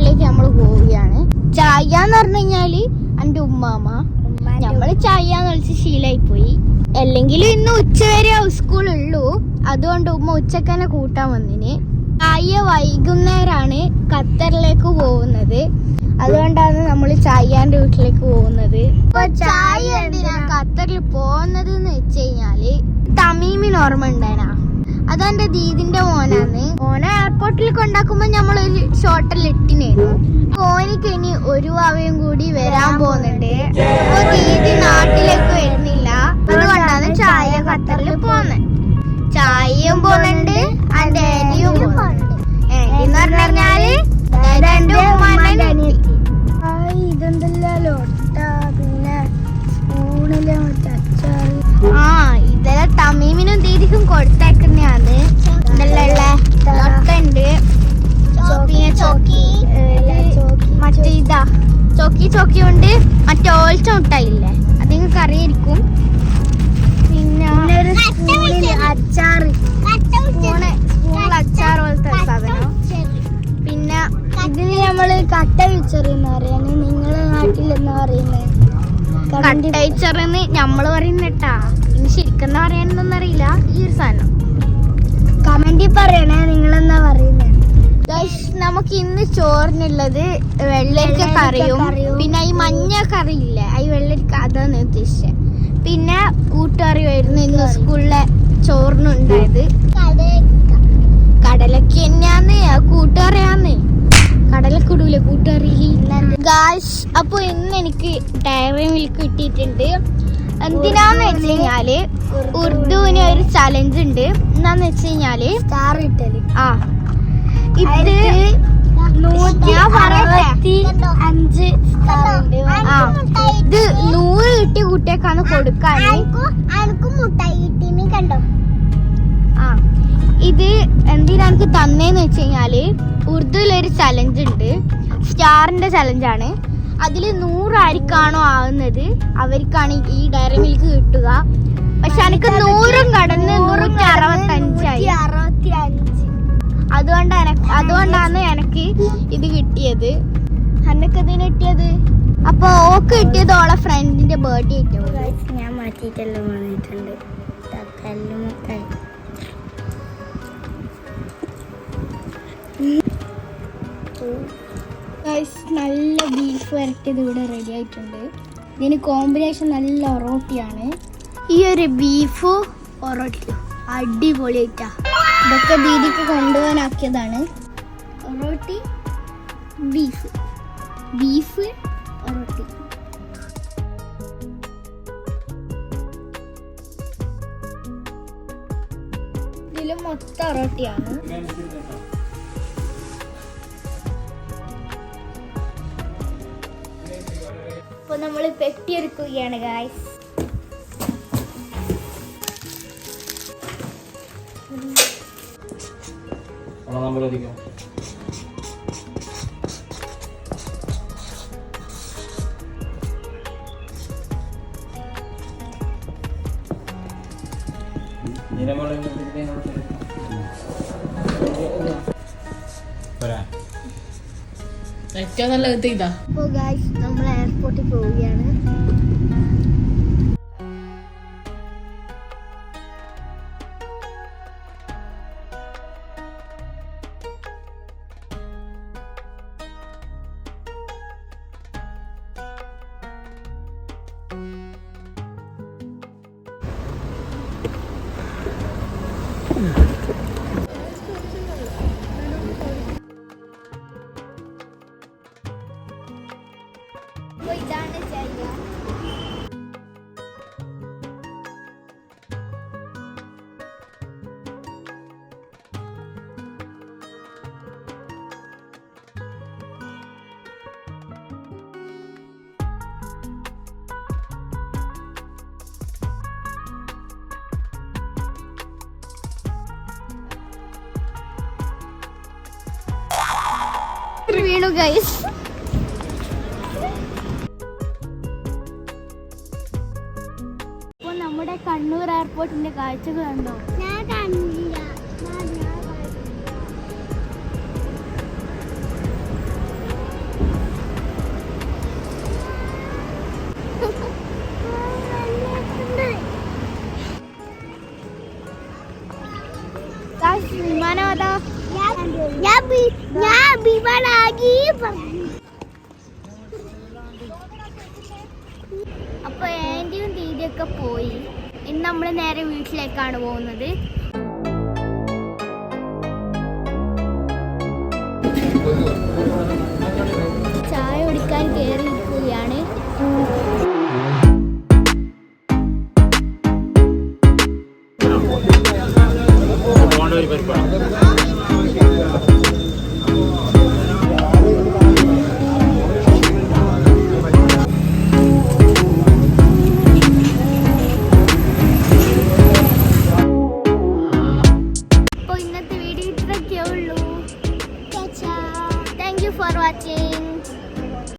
വീട്ടിലേക്ക് നമ്മൾ പോവുകയാണ്. ചായ എന്ന് പറഞ്ഞു കഴിഞ്ഞാല് എൻ്റെ ഉമ്മാമ നമ്മള് ചായ എന്ന് വിളിച്ച് ശീലായി പോയി. അല്ലെങ്കിലും ഇന്ന് ഉച്ചവരെ സ്കൂളുള്ളൂ, അതുകൊണ്ട് ഉമ്മ ഉച്ചക്കന്നെ കൂട്ടാൻ വന്നിന്. ചായ വൈകുന്നേരമാണ് ഖത്തറിലേക്ക് പോകുന്നത്, അതുകൊണ്ടാണ് നമ്മൾ ചായന്റെ വീട്ടിലേക്ക് പോകുന്നത്. അപ്പൊ ചായ എന്തിനാ ഖത്തറിൽ പോകുന്നത് എന്ന് വെച്ച് കഴിഞ്ഞാല് തമീമിന് ഓർമ്മ ഉണ്ടാനാ, അതെന്റെ ദീദിന്റെ മോനാണ്. ഓനെ എയർപോർട്ടിൽ കൊണ്ടാക്കുമ്പോ നമ്മളൊരു ഷോട്ടിൽ ഇട്ടിനായിരുന്നു. ഓനിക്ക് ഇനി ഒരു വാവയും കൂടി വരാൻ പോകുന്നുണ്ട്. അപ്പൊ ദീദി നാട്ടിലേക്ക് വരുന്നില്ല, അതുകൊണ്ടാണ് ചായ ഖത്തറിൽ പോകുന്നത്. ചായയും പോകുന്നുണ്ട്, എന്റെ ഏരിയും പോകുന്നുണ്ട്. ഏരി എന്ന് പറഞ്ഞു കഴിഞ്ഞാല് എന്റെ ഉമ്മാന്റെ അനിയത്തി. ഇതെന്തല്ലോ പിന്നെ സ്പൂണിലെ അച്ചാറ്. ഇതെല്ലാം തമീമിനും ദീദിക്കും കൊടുത്തേക്കുന്നതാണ്. ഇതെല്ലാം ഉണ്ട്, പിന്നെ ചോക്കി മറ്റേ ഇതാ ചോക്കി ഉണ്ട്. മറ്റേ ഓൾച്ച മുട്ടായില്ലേ, അത് നിങ്ങൾക്ക് അറിയായിരിക്കും. പിന്നെ അച്ചാറ്, സ്പൂണിൽ അച്ചാർ പോലത്തെ സാധനം. പിന്നെ ഇതിന് നമ്മള് കട്ടയിച്ചെറിയെന്ന് പറയാന്, നിങ്ങളെ നാട്ടിൽ എന്നാ പറയുന്നത്? കട്ടയിച്ചെറിന്ന് നമ്മള് പറയുന്നട്ടാ. ഇനി ശരിക്കും പറയാനൊന്നും അറിയില്ല ഈ ഒരു സാധനം. കമന്റിൽ പറയണേ നിങ്ങളെന്നാ പറയുന്നത്. നമുക്ക് ഇന്ന് ചോറിനുള്ളത് വെള്ളരിക്ക കറിയും പിന്നെ ഈ മഞ്ഞ കറി ഇല്ലേ, ഈ വെള്ളരിക്ക അതാണ് ഉദ്ദേശിച്ചത്. പിന്നെ കൂട്ടുകറി വരുന്നു ഇന്ന് സ്കൂളിലെ ചോറിനുണ്ടായത്. കടലക്ക തന്നെയാന്ന്, കൂട്ടുകറിയാന്ന്. കടലൊക്കെ ഇടൂലേ കൂട്ടുകറിയില് ഗായ്സ്. അപ്പൊ ഇന്ന് എനിക്ക് ഡയറി മിൽക്ക് കിട്ടിയിട്ടുണ്ട്. എന്തിനാന്ന് വെച്ച് കഴിഞ്ഞാല് ഉറുദുവിന് ഒരു ചലഞ്ച് ഉണ്ട്. എന്താന്ന് വെച്ച് കഴിഞ്ഞാല് സ്റ്റാർ ഇട്ടല്. ഇത് ഞാൻ പറയട്ടെ, ഇത് 100 കിട്ടിയ കുട്ടിയൊക്കെയാണ് കൊടുക്കാന്. ഇത് എന്തിനാ എനിക്ക് തന്നേന്ന് വെച്ച് കഴിഞ്ഞാല് ഉറുദുവിലൊരു ചലഞ്ച് ഉണ്ട്, സ്റ്റാറിന്റെ ചലഞ്ചാണ്. അതില് 100 ആർക്കാണോ ആവുന്നത് അവർക്കാണ് ഈ ഡയറി മിൽക്ക് കിട്ടുക. പക്ഷെ എനിക്ക് 100 കടന്ന് 165. അതുകൊണ്ടാണ് എനിക്ക് ഇത് കിട്ടിയത്. അന്നൊക്കെ ഇതിന് കിട്ടിയത്. അപ്പൊ ഓക്ക് കിട്ടിയത് ഓളെ ഫ്രണ്ടിന്റെ ബർത്ത്ഡേ കിട്ടും. ഞാൻ മാറ്റിയിട്ടെല്ലാം വന്നിട്ടുണ്ട്. നല്ല ബീഫ് വരട്ടിയത് ഇവിടെ റെഡി ആയിട്ടുണ്ട്. ഇതിന് കോമ്പിനേഷൻ നല്ല ഒറോട്ടിയാണ്. ഈ ഒരു ബീഫ് ഒറോട്ടി അടിപൊളിയായിട്ടാ. ഇതൊക്കെ ദീദിക്ക് കൊണ്ടുപോകാനാക്കിയതാണ്. ഒറോട്ടി ബീഫ് ഒറോട്ടി. ഇതിൽ മൊത്തം ഒറോട്ടിയാണ്. അപ്പൊ നമ്മൾ പെട്ടിയെടുക്കുകയാണ് ഗായ്സ്. ഏറ്റവും നല്ല ഇതാ. അപ്പോൾ ഗായ്സ് നമ്മൾ എയർപോർട്ടിൽ പോവുകയാണ്. ഇതാണ് ചെയ്യുക. വീണു ഗൈസ്. അപ്പോൾ നമ്മുടെ കണ്ണൂർ എയർപോർട്ടിന്റെ കാഴ്ചകൾ കണ്ടോ? ഞാൻ കണ്ടില്ല. അഭിമാനം അതാ ഞാൻ വിമലാകി അപ്പൊ ആന്റിയും ദീദിയൊക്കെ പോയി. ഇന്ന് നമ്മൾ നേരെ വീട്ടിലേക്കാണ് പോകുന്നത്. ചായ കുടിക്കാൻ കയറിയിരിക്കുകയാണ്. അപ്പോൾ ഇന്നത്തെ വീഡിയോ ഇത്രയൊക്കെ ഉള്ളൂ. Thank you for watching.